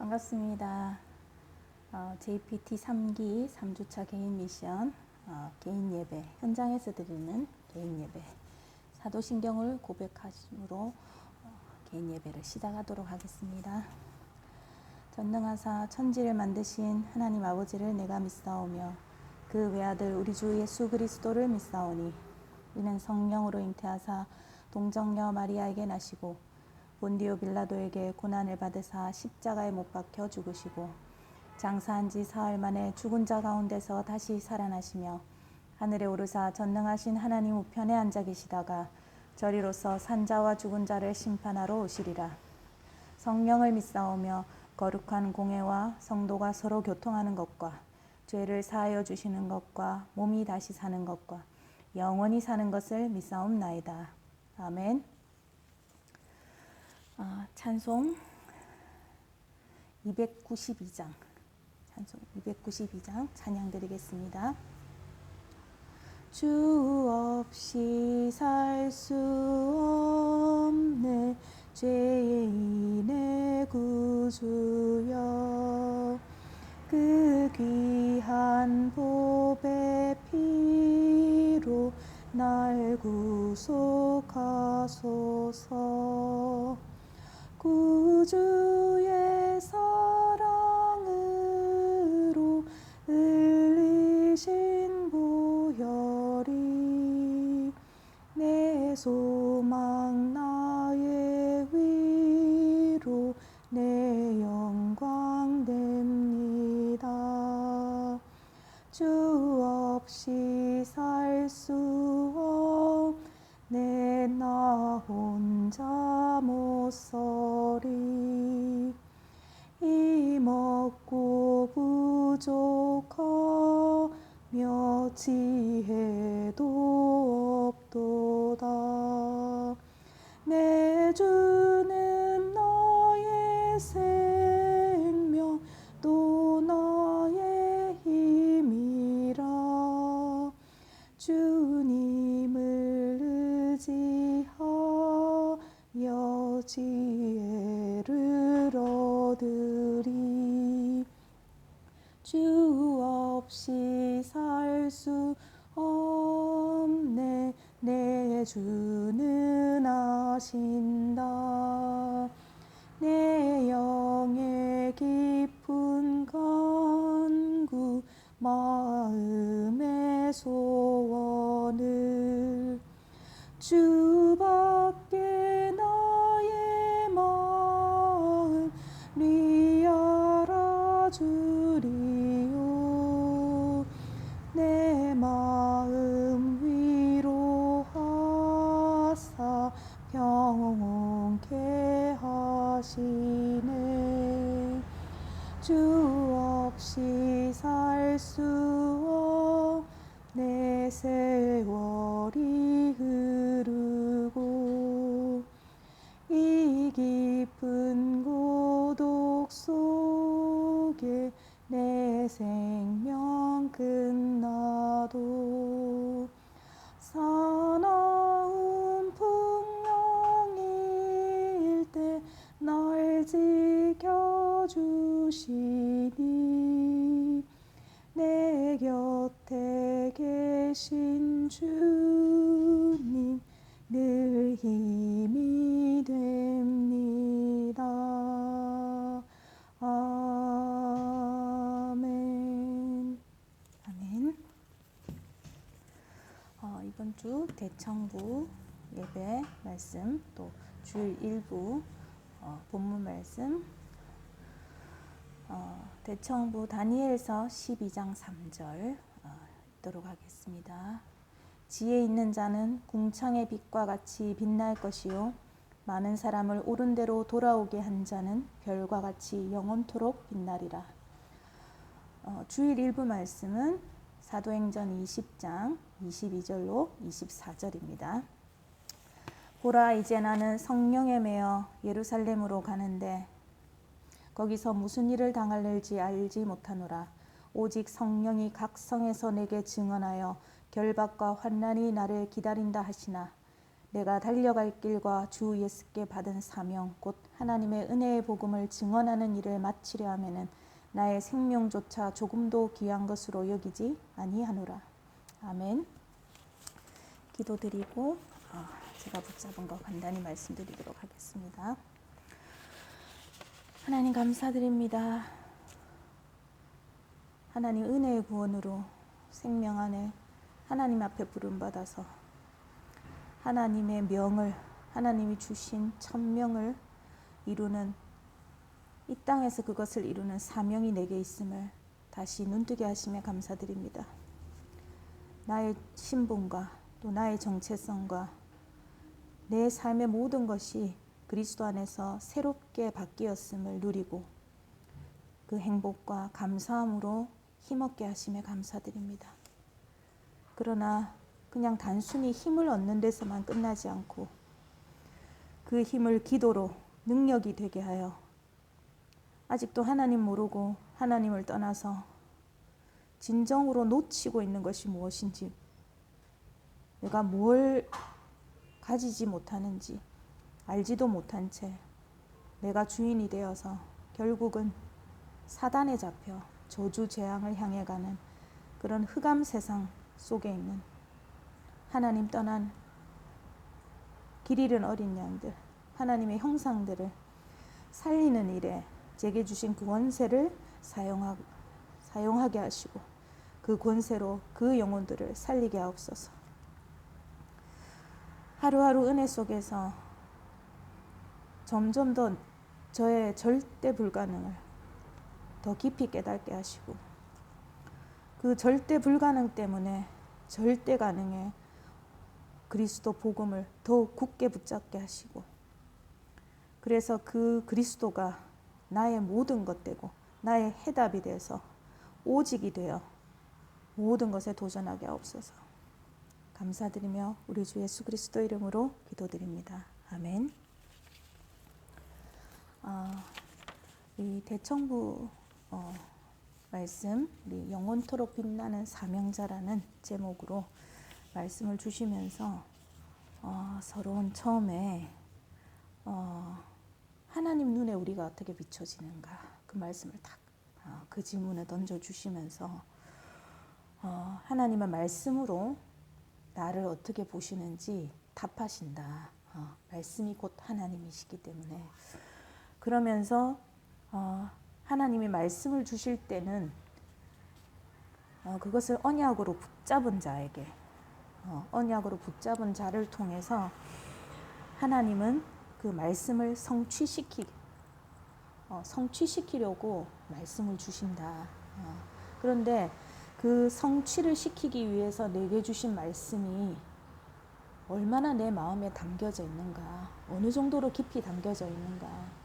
반갑습니다. JPT 3기 3주차 개인 미션 개인 예배 현장에서 드리는 개인 예배 사도신경을 고백하심으로 개인 예배를 시작하도록 하겠습니다. 전능하사 천지를 만드신 하나님 아버지를 내가 믿사오며 그 외아들 우리 주 예수 그리스도를 믿사오니 이는 성령으로 잉태하사 동정녀 마리아에게 나시고 본디오 빌라도에게 고난을 받으사 십자가에 못 박혀 죽으시고 장사한 지 사흘 만에 죽은 자 가운데서 다시 살아나시며 하늘에 오르사 전능하신 하나님 우편에 앉아 계시다가 저리로서 산자와 죽은 자를 심판하러 오시리라. 성령을 믿사오며 거룩한 공회와 성도가 서로 교통하는 것과 죄를 사하여 주시는 것과 몸이 다시 사는 것과 영원히 사는 것을 믿사옵나이다. 아멘. 찬송 292장 찬양 드리겠습니다. 주 없이 살 수 없네 죄인의 구주여 그 귀한 보배 피로 날 구속하소서. 구주의 사랑으로 흘리신 보혈이 내 소망 나의 위로 내 영광 됩니다. 주 없이 살 수 없네 나 혼자 못 서리. 힘없고 부족하며 지혜도 없도다. 내 주는 나의 생명 또 나의 힘이라. 주님을 의지하여 지혜를 얻으리. 주 없이 살 수 없네 내 주는 아신다. 내 영의 깊은 간구 마음의 소원을 주밖에 나의 마음 리 알아주리요. 내 마음 위로하사 평온케 하시네. 주 없이 살 수 없네 세월이 흐르고 이 깊은 고독 속에 내 생명 끝나도 사나운 풍랑일 때 날 지켜주시니 내 곁에 계신 주님 늘 힘이 됩니다. 아멘. 아멘. 이번 주 대청부 예배 말씀 또 주일 일부 본문 말씀 대청부 다니엘서 12장 3절 읽도록 하겠습니다. 지혜 있는 자는 궁창의 빛과 같이 빛날 것이요 많은 사람을 옳은 대로 돌아오게 한 자는 별과 같이 영원토록 빛나리라. 주일 일부 말씀은 사도행전 20장 22절로 24절입니다. 보라 이제 나는 성령에 매여 예루살렘으로 가는데 거기서 무슨 일을 당할지 알지 못하노라. 오직 성령이 각 성에서 내게 증언하여 결박과 환난이 나를 기다린다 하시나 내가 달려갈 길과 주 예수께 받은 사명 곧 하나님의 은혜의 복음을 증언하는 일을 마치려 하면은 나의 생명조차 조금도 귀한 것으로 여기지 아니하노라. 아멘. 기도드리고 제가 붙잡은 거 간단히 말씀드리도록 하겠습니다. 하나님 감사드립니다. 하나님 은혜의 구원으로 생명 안에 하나님 앞에 부름받아서 하나님의 명을, 하나님이 주신 천명을 이루는, 이 땅에서 그것을 이루는 사명이 내게 있음을 다시 눈뜨게 하시며 감사드립니다. 나의 신분과 또 나의 정체성과 내 삶의 모든 것이 그리스도 안에서 새롭게 바뀌었음을 누리고 그 행복과 감사함으로 힘없게 하시며 감사드립니다. 그러나 그냥 단순히 힘을 얻는 데서만 끝나지 않고 그 힘을 기도로 능력이 되게 하여 아직도 하나님 모르고 하나님을 떠나서 진정으로 놓치고 있는 것이 무엇인지, 내가 뭘 가지지 못하는지 알지도 못한 채 내가 주인이 되어서 결국은 사단에 잡혀 저주 재앙을 향해 가는 그런 흑암 세상 속에 있는 하나님 떠난 길 잃은 어린 양들, 하나님의 형상들을 살리는 일에 제게 주신 그 권세를 사용하게 하시고 그 권세로 그 영혼들을 살리게 하옵소서. 하루하루 은혜 속에서 점점 더 저의 절대 불가능을 더 깊이 깨닫게 하시고 그 절대 불가능 때문에 절대 가능의 그리스도 복음을 더욱 굳게 붙잡게 하시고, 그래서 그 그리스도가 나의 모든 것 되고 나의 해답이 돼서 오직이 되어 모든 것에 도전하게 하옵소서. 감사드리며 우리 주 예수 그리스도 이름으로 기도드립니다. 아멘. 이 대청부 말씀, 우리 영원토록 빛나는 사명자라는 제목으로 말씀을 주시면서 서론 처음에 하나님 눈에 우리가 어떻게 비춰지는가, 그 말씀을 딱 그 질문을 던져주시면서 하나님은 말씀으로 나를 어떻게 보시는지 답하신다. 말씀이 곧 하나님이시기 때문에. 그러면서 하나님이 말씀을 주실 때는 그것을 언약으로 붙잡은 자에게, 언약으로 붙잡은 자를 통해서 하나님은 그 말씀을 성취시키려고 말씀을 주신다. 그런데 그 성취를 시키기 위해서 내게 주신 말씀이 얼마나 내 마음에 담겨져 있는가, 어느 정도로 깊이 담겨져 있는가,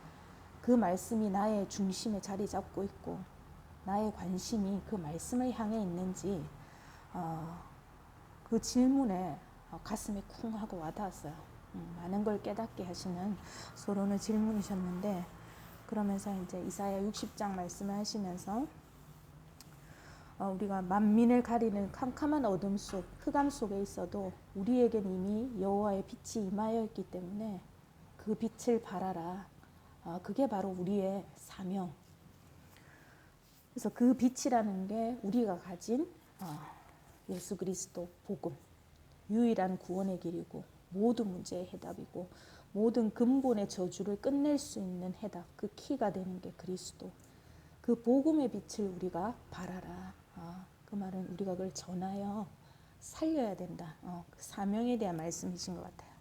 그 말씀이 나의 중심에 자리 잡고 있고 나의 관심이 그 말씀을 향해 있는지, 그 질문에 가슴이 쿵 하고 와닿았어요. 많은 걸 깨닫게 하시는 서론의 질문이셨는데, 그러면서 이제 이사야 60장 말씀을 하시면서 우리가 만민을 가리는 캄캄한 어둠 속, 흑암 속에 있어도 우리에겐 이미 여호와의 빛이 임하여 있기 때문에 그 빛을 발하라. 그게 바로 우리의 사명. 그래서 그 빛이라는 게 우리가 가진 예수 그리스도 복음, 유일한 구원의 길이고 모든 문제의 해답이고 모든 근본의 저주를 끝낼 수 있는 해답, 그 키가 되는 게 그리스도. 그 복음의 빛을 우리가 발하라. 그 말은 우리가 그걸 전하여 살려야 된다. 그 사명에 대한 말씀이신 것 같아요.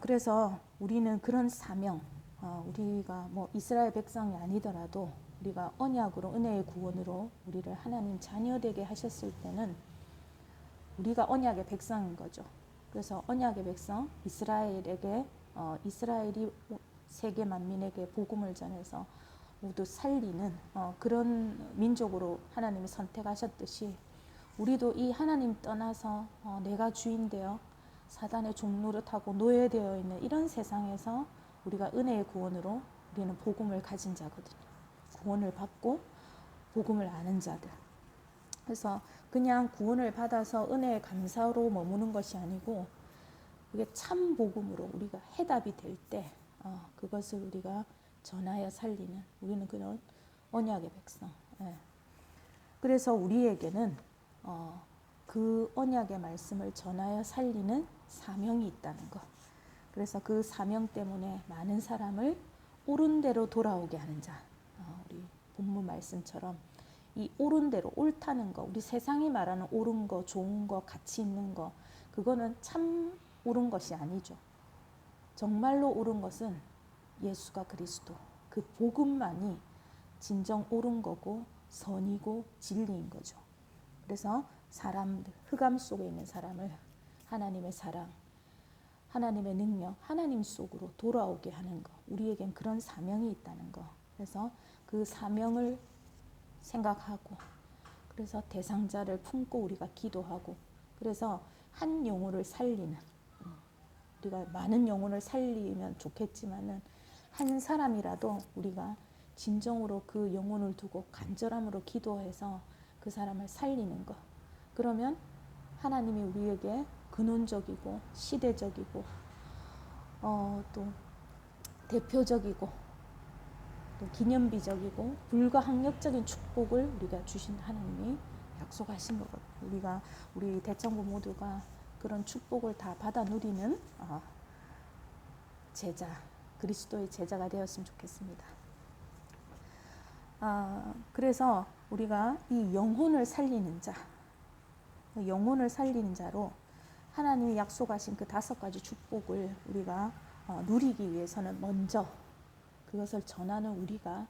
그래서 우리는 그런 사명, 우리가 뭐 이스라엘 백성이 아니더라도 우리가 언약으로, 은혜의 구원으로 우리를 하나님 자녀 되게 하셨을 때는 우리가 언약의 백성인 거죠. 그래서 언약의 백성, 이스라엘에게, 이스라엘이 세계 만민에게 복음을 전해서 모두 살리는 그런 민족으로 하나님이 선택하셨듯이 우리도 이 하나님 떠나서 내가 주인 되어 사단의 종노릇하고 노예되어 있는 이런 세상에서 우리가 은혜의 구원으로 우리는 복음을 가진 자거든요. 구원을 받고 복음을 아는 자들. 그래서 그냥 구원을 받아서 은혜의 감사로 머무는 것이 아니고 그게 참 복음으로 우리가 해답이 될 때 그것을 우리가 전하여 살리는 우리는 그런 언약의 백성. 예. 그래서 우리에게는 그 언약의 말씀을 전하여 살리는 사명이 있다는 것. 그래서 그 사명 때문에 많은 사람을 옳은 대로 돌아오게 하는 자. 우리 본문 말씀처럼 이 옳은 대로 옳다는 거, 우리 세상이 말하는 옳은 거, 좋은 거, 가치 있는 거, 그거는 참 옳은 것이 아니죠. 정말로 옳은 것은 예수가 그리스도, 그 복음만이 진정 옳은 거고 선이고 진리인 거죠. 그래서 사람들, 흑암 속에 있는 사람을 하나님의 사랑, 하나님의 능력, 하나님 속으로 돌아오게 하는 것, 우리에겐 그런 사명이 있다는 것. 그래서 그 사명을 생각하고, 그래서 대상자를 품고 우리가 기도하고, 그래서 한 영혼을 살리는, 우리가 많은 영혼을 살리면 좋겠지만은 한 사람이라도 우리가 진정으로 그 영혼을 두고 간절함으로 기도해서 그 사람을 살리는 것. 그러면 하나님이 우리에게 근원적이고 시대적이고 또 대표적이고 또 기념비적이고 불가항력적인 축복을 우리가 주신 하나님이 약속하신 거거든요. 우리 대청부 모두가 그런 축복을 다 받아 누리는 제자, 그리스도의 제자가 되었으면 좋겠습니다. 그래서 우리가 이 영혼을 살리는 자, 영혼을 살리는 자로 하나님이 약속하신 그 5가지 축복을 우리가 누리기 위해서는 먼저 그것을 전하는 우리가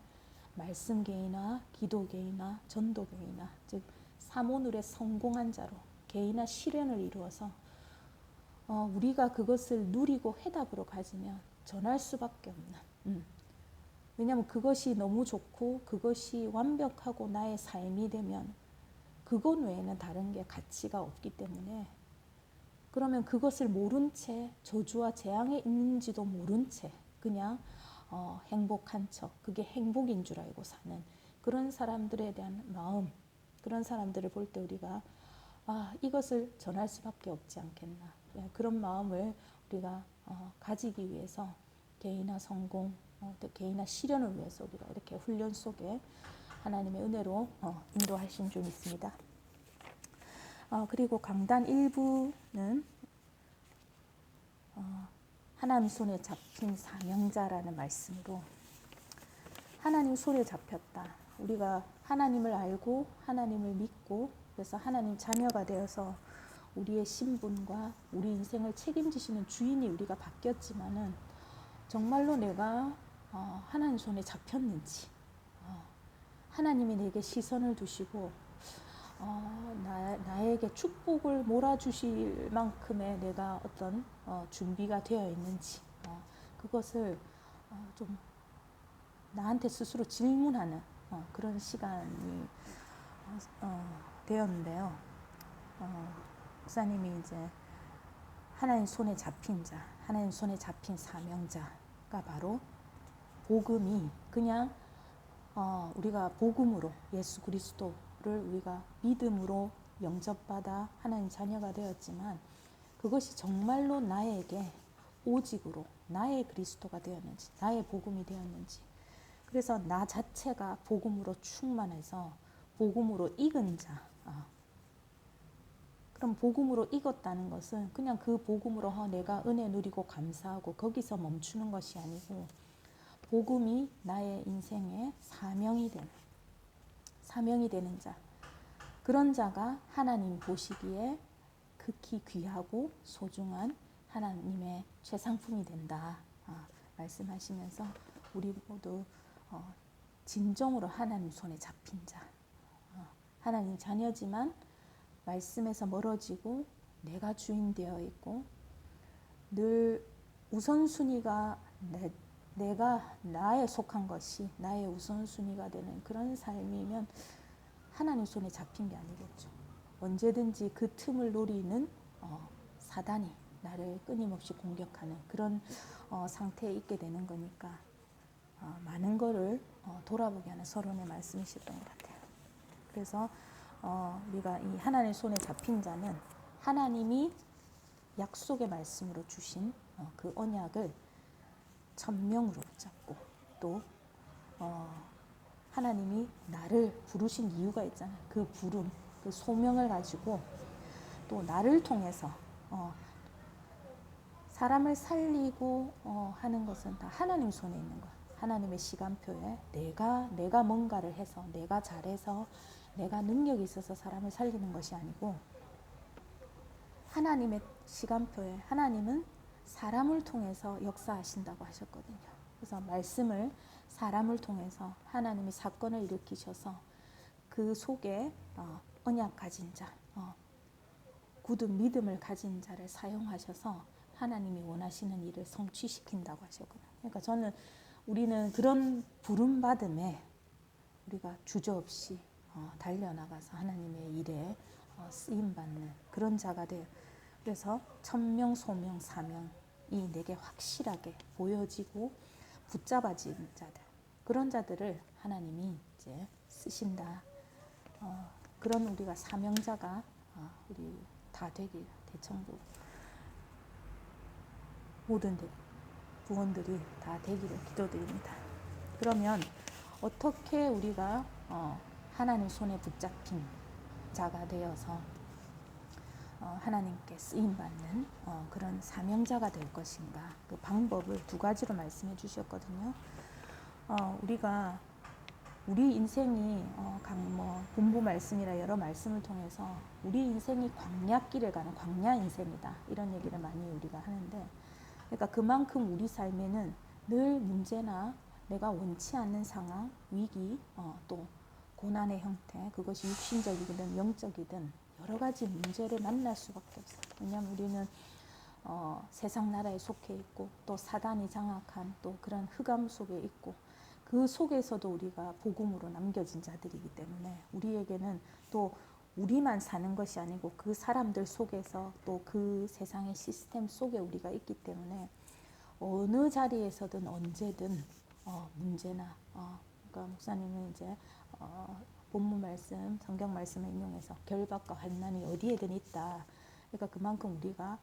말씀계이나 기도계이나 전도계이나 즉 사모늘의 성공한 자로 계이나 실현을 이루어서 우리가 그것을 누리고 해답으로 가지면 전할 수밖에 없는 왜냐하면 그것이 너무 좋고 그것이 완벽하고 나의 삶이 되면 그것 외에는 다른 게 가치가 없기 때문에 그러면 그것을 모른 채 저주와 재앙에 있는지도 모른 채 그냥 행복한 척, 그게 행복인 줄 알고 사는 그런 사람들에 대한 마음, 그런 사람들을 볼 때 우리가 이것을 전할 수밖에 없지 않겠나. 그런 마음을 우리가 가지기 위해서 개인화 성공, 개인화 실현을 위해서 우리가 이렇게 훈련 속에 하나님의 은혜로 인도하신 줄 믿습니다. 그리고 강단 1부는 하나님 손에 잡힌 사명자라는 말씀으로 하나님 손에 잡혔다. 우리가 하나님을 알고 하나님을 믿고 그래서 하나님 자녀가 되어서 우리의 신분과 우리 인생을 책임지시는 주인이 우리가 바뀌었지만은 정말로 내가 하나님 손에 잡혔는지 하나님이 내게 시선을 두시고 나에게 축복을 몰아주실 만큼의 내가 어떤 준비가 되어 있는지 그것을 좀 나한테 스스로 질문하는 그런 시간이 되었는데요. 목사님이 이제 하나님 손에 잡힌 자, 하나님 손에 잡힌 사명자가 바로 복음이 그냥 우리가 복음으로 예수 그리스도를 우리가 믿음으로 영접받아 하나님 자녀가 되었지만 그것이 정말로 나에게 오직으로 나의 그리스도가 되었는지 나의 복음이 되었는지 그래서 나 자체가 복음으로 충만해서 복음으로 익은 자 그럼 복음으로 익었다는 것은 그냥 그 복음으로 내가 은혜 누리고 감사하고 거기서 멈추는 것이 아니고 복음이 나의 인생의 사명이 되는 자 그런 자가 하나님 보시기에 극히 귀하고 소중한 하나님의 최상품이 된다 말씀하시면서 우리 모두 진정으로 하나님 손에 잡힌 자 하나님 자녀지만 말씀에서 멀어지고 내가 주인 되어 있고 늘 우선순위가 내가 나에 속한 것이 나의 우선순위가 되는 그런 삶이면 하나님 손에 잡힌 게 아니겠죠. 언제든지 그 틈을 노리는 사단이 나를 끊임없이 공격하는 그런 상태에 있게 되는 거니까 많은 거를 돌아보게 하는 서론의 말씀이셨던 것 같아요. 그래서 우리가 이 하나님 손에 잡힌 자는 하나님이 약속의 말씀으로 주신 그 언약을 천명으로 붙잡고 또 하나님이 나를 부르신 이유가 있잖아요. 그 부름, 그 소명을 가지고 또 나를 통해서 사람을 살리고 하는 것은 다 하나님 손에 있는 거야. 하나님의 시간표에 내가 뭔가를 해서 내가 잘해서 내가 능력이 있어서 사람을 살리는 것이 아니고 하나님의 시간표에 하나님은 사람을 통해서 역사하신다고 하셨거든요. 그래서 말씀을 사람을 통해서 하나님이 사건을 일으키셔서 그 속에 언약 가진 자, 굳은 믿음을 가진 자를 사용하셔서 하나님이 원하시는 일을 성취시킨다고 하셨거든요. 그러니까 우리는 그런 부름받음에 우리가 주저없이 달려나가서 하나님의 일에 쓰임받는 그런 자가 돼요. 그래서 천명, 소명, 사명이 내게 확실하게 보여지고 붙잡아진 자들, 그런 자들을 하나님이 이제 쓰신다. 그런 우리가 사명자가 우리 다 되길 대청부 모든 부원들이 다 되기를 기도드립니다. 그러면 어떻게 우리가 하나님 손에 붙잡힌 자가 되어서 하나님께 쓰임받는 그런 사명자가 될 것인가, 그 방법을 두 가지로 말씀해 주셨거든요. 우리 인생이 본부 말씀이라 여러 말씀을 통해서 우리 인생이 광야길을 가는 광야 인생이다, 이런 얘기를 많이 우리가 하는데, 그러니까 그만큼 우리 삶에는 늘 문제나 내가 원치 않는 상황, 위기, 또 고난의 형태, 그것이 육신적이든 영적이든 여러 가지 문제를 만날 수밖에 없어요. 왜냐하면 우리는 세상 나라에 속해 있고 또 사단이 장악한 또 그런 흑암 속에 있고 그 속에서도 우리가 복음으로 남겨진 자들이기 때문에 우리에게는 또 우리만 사는 것이 아니고 그 사람들 속에서 또 그 세상의 시스템 속에 우리가 있기 때문에 어느 자리에서든 언제든 문제나 그러니까 목사님은 이제 본문 말씀, 성경 말씀을 인용해서 결박과 환난이 어디에든 있다. 그러니까 그만큼 우리가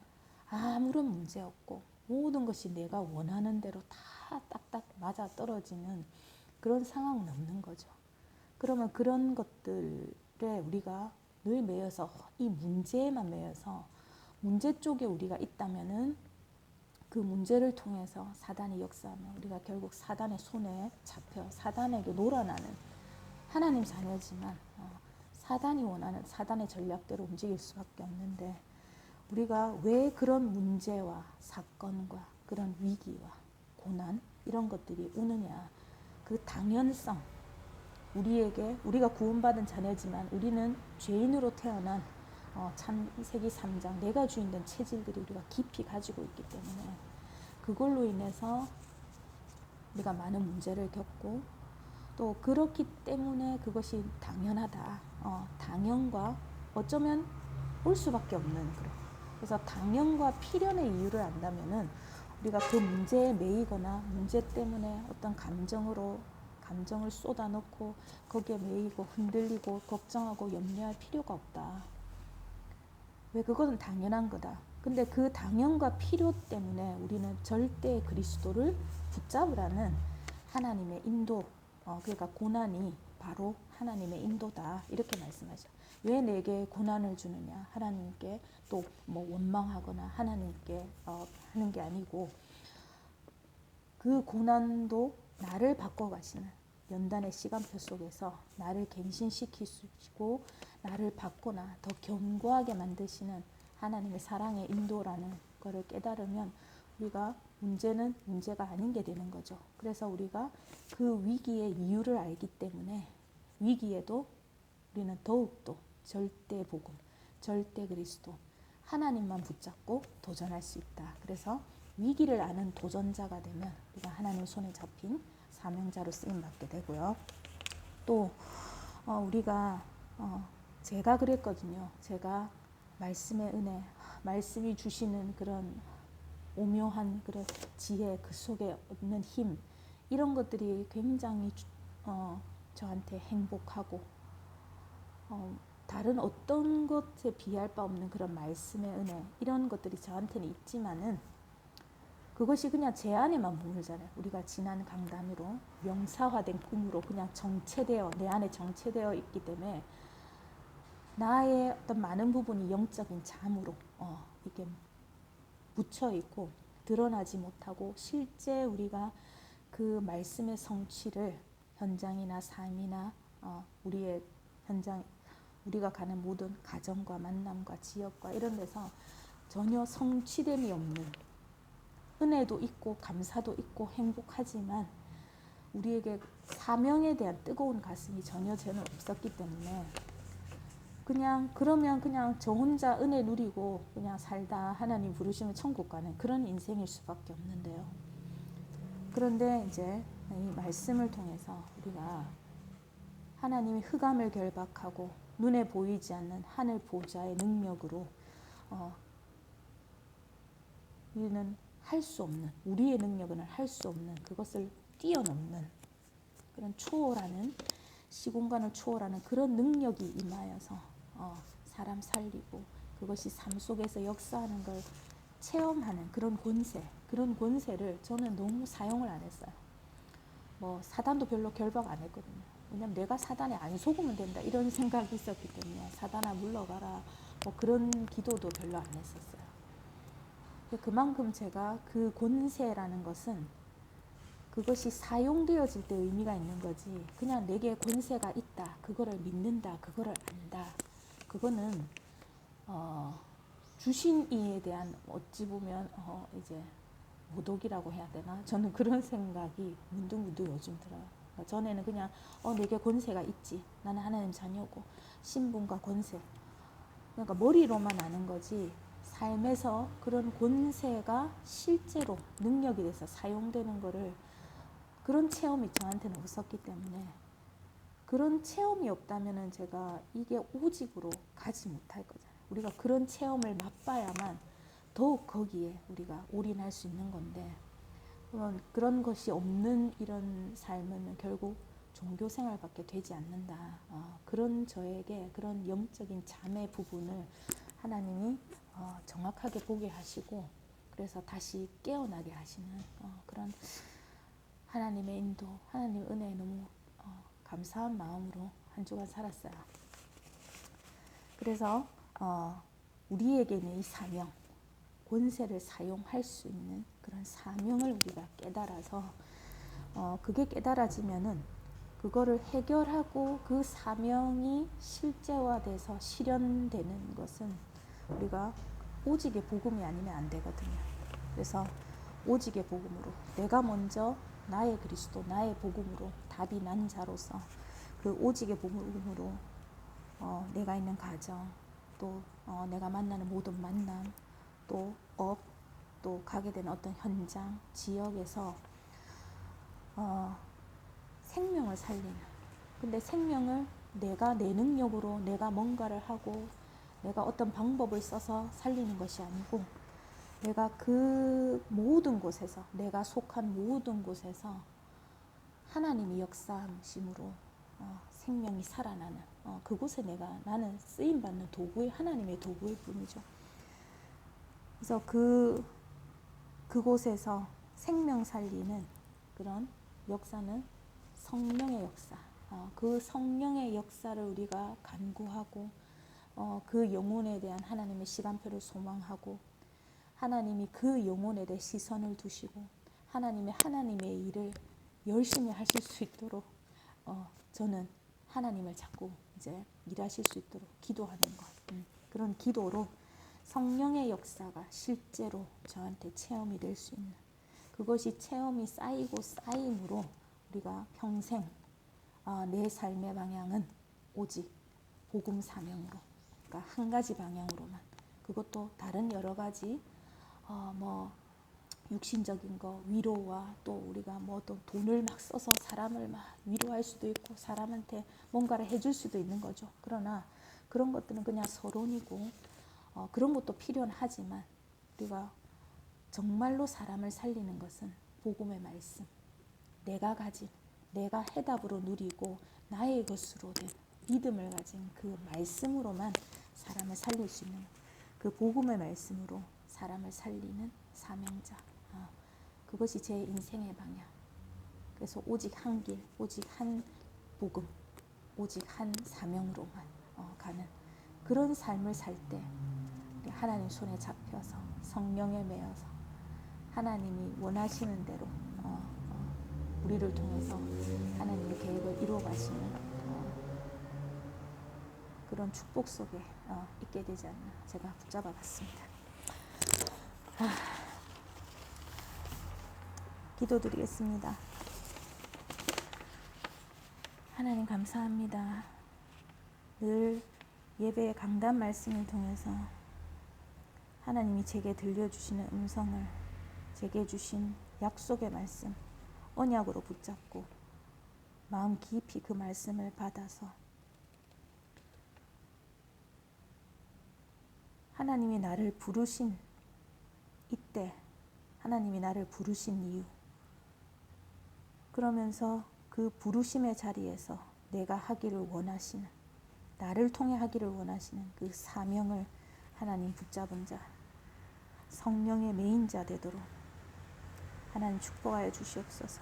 아무런 문제 없고 모든 것이 내가 원하는 대로 다 딱딱 맞아 떨어지는 그런 상황은 없는 거죠. 그러면 그런 것들에 우리가 늘 매여서 이 문제에만 매여서 문제 쪽에 우리가 있다면은 그 문제를 통해서 사단이 역사하며 우리가 결국 사단의 손에 잡혀 사단에게 놀아나는 하나님 자녀지만 사단이 원하는 사단의 전략대로 움직일 수밖에 없는데, 우리가 왜 그런 문제와 사건과 그런 위기와 고난 이런 것들이 오느냐, 그 당연성, 우리가 구원받은 자녀지만 우리는 죄인으로 태어난 창세기 3장 내가 주인 된 체질들이 우리가 깊이 가지고 있기 때문에 그걸로 인해서 우리가 많은 문제를 겪고 또 그렇기 때문에 그것이 당연하다. 당연과 어쩌면 올 수밖에 없는 그런. 그래서 당연과 필연의 이유를 안다면은 우리가 그 문제에 매이거나 문제 때문에 어떤 감정을 쏟아놓고 거기에 매이고 흔들리고 걱정하고 염려할 필요가 없다. 왜? 그것은 당연한 거다. 근데 그 당연과 필요 때문에 우리는 절대 그리스도를 붙잡으라는 하나님의 인도, 그러니까 고난이 바로 하나님의 인도다, 이렇게 말씀하죠. 왜 내게 고난을 주느냐, 하나님께 또 뭐 원망하거나 하나님께 하는 게 아니고 그 고난도 나를 바꿔가시는 연단의 시간표 속에서 나를 갱신시키시고 나를 바꾸나 더 견고하게 만드시는 하나님의 사랑의 인도라는 것을 깨달으면 우리가 문제는 문제가 아닌 게 되는 거죠. 그래서 우리가 그 위기의 이유를 알기 때문에 위기에도 우리는 더욱더 절대 복음, 절대 그리스도, 하나님만 붙잡고 도전할 수 있다. 그래서 위기를 아는 도전자가 되면 우리가 하나님 손에 잡힌 사명자로 쓰임받게 되고요. 또 우리가 제가 그랬거든요. 제가 말씀의 은혜, 말씀이 주시는 그런 오묘한 그런 지혜, 그 속에 없는 힘, 이런 것들이 굉장히 저한테 행복하고 다른 어떤 것에 비할 바 없는 그런 말씀의 은혜, 이런 것들이 저한테는 있지만은 그것이 그냥 제 안에만 머물잖아요. 우리가 지난 강단으로 명사화된 꿈으로 그냥 정체되어, 내 안에 정체되어 있기 때문에 나의 어떤 많은 부분이 영적인 잠으로 이게 묻혀 있고 드러나지 못하고, 실제 우리가 그 말씀의 성취를 현장이나 삶이나 우리의 현장, 우리가 가는 모든 가정과 만남과 지역과 이런 데서 전혀 성취됨이 없는, 은혜도 있고 감사도 있고 행복하지만 우리에게 사명에 대한 뜨거운 가슴이 전혀 저는 없었기 때문에 그냥 그러면 그냥 저 혼자 은혜 누리고 그냥 살다 하나님 부르시면 천국 가는 그런 인생일 수밖에 없는데요. 그런데 이제 이 말씀을 통해서 우리가 하나님이 흑암을 결박하고 눈에 보이지 않는 하늘 보좌의 능력으로 우리는 할 수 없는, 우리의 능력은 할 수 없는 그것을 뛰어넘는 그런 초월하는, 시공간을 초월하는 그런 능력이 임하여서 사람 살리고 그것이 삶 속에서 역사하는 걸 체험하는 그런 권세, 그런 권세를 저는 너무 사용을 안 했어요. 뭐 사단도 별로 결박 안 했거든요. 왜냐면 내가 사단에 안 속으면 된다 이런 생각이 있었기 때문에 사단아 물러가라 뭐 그런 기도도 별로 안 했었어요. 그만큼 제가 그 권세라는 것은 그것이 사용되어질 때 의미가 있는 거지, 그냥 내게 권세가 있다, 그거를 믿는다, 그거를 안다, 그거는 주신 이에 대한 어찌 보면 이제 모독이라고 해야 되나? 저는 그런 생각이 문득문득 요즘 들어요. 그러니까 전에는 그냥 내게 권세가 있지, 나는 하나님 자녀고, 신분과 권세, 그러니까 머리로만 아는 거지 삶에서 그런 권세가 실제로 능력이 돼서 사용되는 거를, 그런 체험이 저한테는 없었기 때문에, 그런 체험이 없다면은 제가 이게 오직으로 가지 못할 거잖아요. 우리가 그런 체험을 맛봐야만 더욱 거기에 우리가 올인할 수 있는 건데, 그런 것이 없는 이런 삶은 결국 종교 생활밖에 되지 않는다. 그런 저에게 그런 영적인 잠의 부분을 하나님이 정확하게 보게 하시고, 그래서 다시 깨어나게 하시는 그런 하나님의 인도, 하나님의 은혜에 너무 감사한 마음으로 한 주간 살았어요. 그래서 우리에게는 이 사명, 권세를 사용할 수 있는 그런 사명을 우리가 깨달아서 그게 깨달아지면은 그거를 해결하고 그 사명이 실제화돼서 실현되는 것은 우리가 오직의 복음이 아니면 안 되거든요. 그래서 오직의 복음으로, 내가 먼저 나의 그리스도, 나의 복음으로 답이 난 자로서 그 오직의 복음으로 내가 있는 가정, 또 내가 만나는 모든 만남, 또 또 가게 되는 어떤 현장, 지역에서 생명을 살리는, 근데 생명을 내가 내 능력으로 내가 뭔가를 하고 내가 어떤 방법을 써서 살리는 것이 아니고, 내가 그 모든 곳에서, 내가 속한 모든 곳에서 하나님이 역사하심으로 생명이 살아나는 그곳에 나는 쓰임받는 도구의, 하나님의 도구일 뿐이죠. 그래서 그곳에서 생명 살리는 그런 역사는 성령의 역사, 그 성령의 역사를 우리가 간구하고 그 영혼에 대한 하나님의 시간표를 소망하고, 하나님이 그 영혼에 대해 시선을 두시고 하나님의 일을 열심히 하실 수 있도록 저는 하나님을 자꾸 이제 일하실 수 있도록 기도하는 것, 그런 기도로 성령의 역사가 실제로 저한테 체험이 될 수 있는, 그것이 체험이 쌓이고 쌓임으로 우리가 평생 내 삶의 방향은 오직 복음 사명으로, 그러니까 한 가지 방향으로만, 그것도 다른 여러 가지 뭐 육신적인 거, 위로와 또 우리가 뭐 또 돈을 막 써서 사람을 막 위로할 수도 있고 사람한테 뭔가를 해줄 수도 있는 거죠. 그러나 그런 것들은 그냥 서론이고 그런 것도 필요는 하지만 우리가 정말로 사람을 살리는 것은 복음의 말씀, 내가 가진, 내가 해답으로 누리고 나의 것으로 된 믿음을 가진 그 말씀으로만 사람을 살릴 수 있는, 그 복음의 말씀으로 사람을 살리는 사명자. 그것이 제 인생의 방향. 그래서 오직 한 길, 오직 한 복음, 오직 한 사명으로만 가는 그런 삶을 살 때 하나님 손에 잡혀서 성령에 매여서 하나님이 원하시는 대로 우리를 통해서 하나님의 계획을 이루어 가시는 그런 축복 속에 있게 되지 않나 제가 붙잡아 봤습니다. 기도드리겠습니다. 하나님 감사합니다. 늘 예배의 강단 말씀을 통해서 하나님이 제게 들려주시는 음성을, 제게 주신 약속의 말씀, 언약으로 붙잡고 마음 깊이 그 말씀을 받아서 하나님이 나를 부르신 이때, 하나님이 나를 부르신 이유, 그러면서 그 부르심의 자리에서 내가 하기를 원하시는, 나를 통해 하기를 원하시는 그 사명을 하나님 붙잡은 자, 성령의 메인자 되도록 하나님 축복하여 주시옵소서.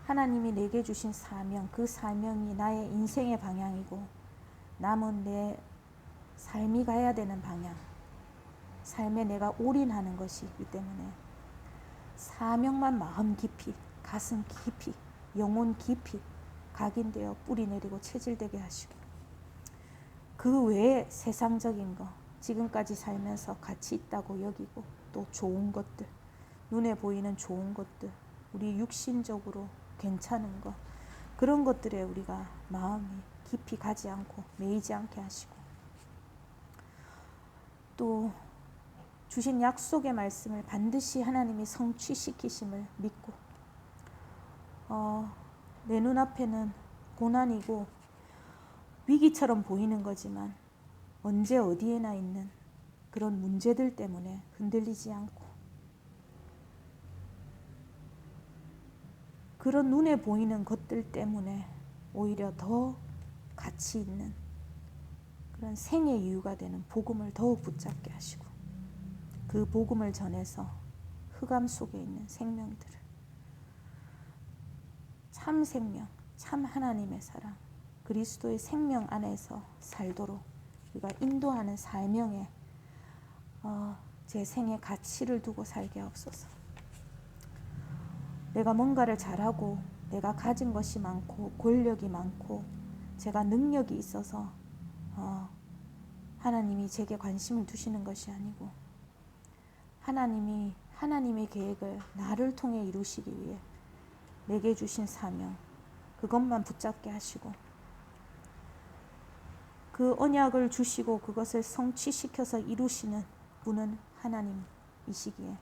하나님이 내게 주신 사명, 그 사명이 나의 인생의 방향이고 남은 내 삶이 가야 되는 방향, 삶에 내가 올인하는 것이기 때문에 사명만 마음 깊이, 가슴 깊이, 영혼 깊이 각인되어 뿌리 내리고 체질되게 하시고, 그 외에 세상적인 거, 지금까지 살면서 가치 있다고 여기고 또 좋은 것들, 눈에 보이는 좋은 것들, 우리 육신적으로 괜찮은 거, 그런 것들에 우리가 마음이 깊이 가지 않고 매이지 않게 하시고, 또 주신 약속의 말씀을 반드시 하나님이 성취시키심을 믿고, 내 눈앞에는 고난이고 위기처럼 보이는 거지만 언제 어디에나 있는 그런 문제들 때문에 흔들리지 않고, 그런 눈에 보이는 것들 때문에 오히려 더 가치 있는 그런 생의 이유가 되는 복음을 더욱 붙잡게 하시고, 그 복음을 전해서 흑암 속에 있는 생명들을 참 생명, 참 하나님의 사랑, 그리스도의 생명 안에서 살도록 우리가 인도하는 사명에 제 생의 가치를 두고 살게 하옵소서. 내가 뭔가를 잘하고 내가 가진 것이 많고 권력이 많고 제가 능력이 있어서 하나님이 제게 관심을 두시는 것이 아니고, 하나님이 하나님의 계획을 나를 통해 이루시기 위해 내게 주신 사명, 그것만 붙잡게 하시고, 그 언약을 주시고 그것을 성취시켜서 이루시는 분은 하나님이시기에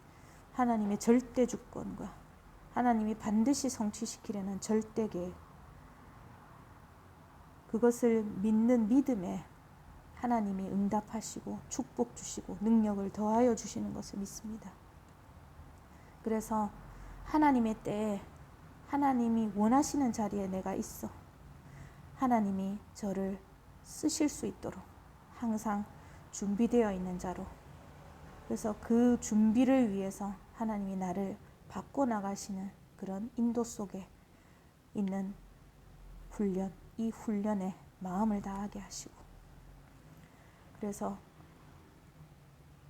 하나님의 절대 주권과 하나님이 반드시 성취시키려는 절대 계획, 그것을 믿는 믿음에 하나님이 응답하시고 축복 주시고 능력을 더하여 주시는 것을 믿습니다. 그래서 하나님의 때에 하나님이 원하시는 자리에 내가 있어 하나님이 저를 쓰실 수 있도록 항상 준비되어 있는 자로, 그래서 그 준비를 위해서 하나님이 나를 바꿔나가시는 그런 인도 속에 있는 훈련, 이 훈련에 마음을 다하게 하시고, 그래서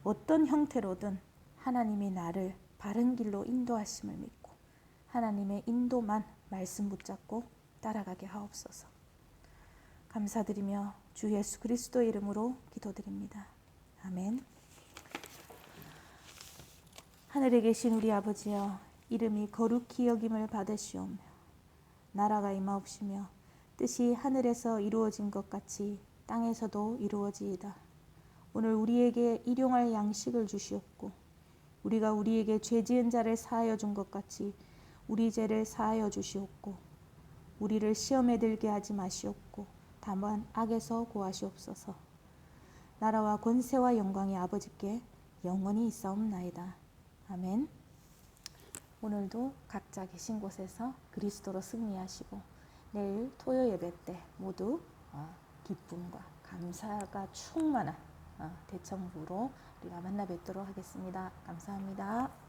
어떤 형태로든 하나님이 나를 바른 길로 인도하심을 믿고 하나님의 인도만 말씀 붙잡고 따라가게 하옵소서. 감사드리며 주 예수 그리스도의 이름으로 기도드립니다. 아멘. 하늘에 계신 우리 아버지여, 이름이 거룩히 여김을 받으시오며 나라가 임하옵시며 뜻이 하늘에서 이루어진 것 같이 땅에서도 이루어지이다. 오늘 우리에게 일용할 양식을 주시옵고 우리가 우리에게 죄 지은 자를 사하여 준 것 같이 우리 죄를 사하여 주시옵고 우리를 시험에 들게 하지 마시옵고 다만 악에서 구하시옵소서. 나라와 권세와 영광이 아버지께 영원히 있사옵나이다. 아멘. 오늘도 각자 계신 곳에서 그리스도로 승리하시고 내일 토요 예배 때 모두 기쁨과 감사가 충만한 대청부로 우리가 만나 뵙도록 하겠습니다. 감사합니다.